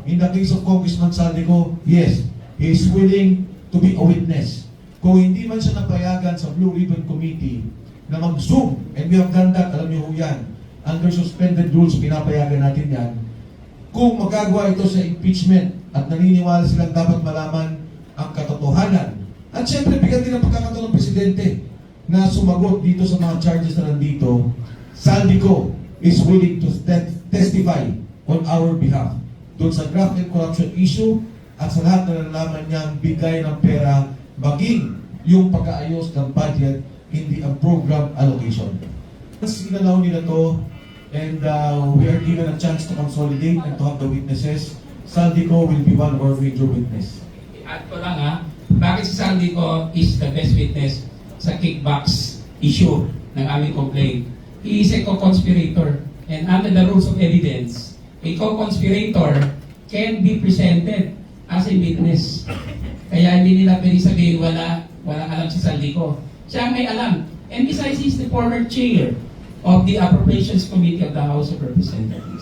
in the case of Congressman Saldico, yes, he is willing to be a witness. Kung hindi man siya napayagan sa Blue Ribbon Committee na mag-zoom, and we have done that, alam niyo ho yan, under suspended rules, pinapayagan natin yan. Kung magagawa ito sa impeachment at naniniwala silang dapat malaman ang katotohanan, at syempre, bigyan din ang pagkakataon ng Presidente na sumagot dito sa mga charges na nandito, Saldico is willing to testify on our behalf doon sa graft and corruption issue at sa lahat na nalaman niyang bigay ng pera maging yung pag-aayos ng budget, hindi ang program allocation. Sinalaw nila to and we are given a chance to consolidate and to have the witnesses. Saldico will be one of our major witness. Add ko lang bakit si Saldico is the best witness sa kickbacks issue ng aming complaint. He is a co-conspirator and under the rules of evidence, a co-conspirator can be presented as a witness. Kaya hindi nila pwede sabihin walang alam si Saldico. Siya ang may alam. And besides, he's the former chair of the Appropriations Committee of the House of Representatives.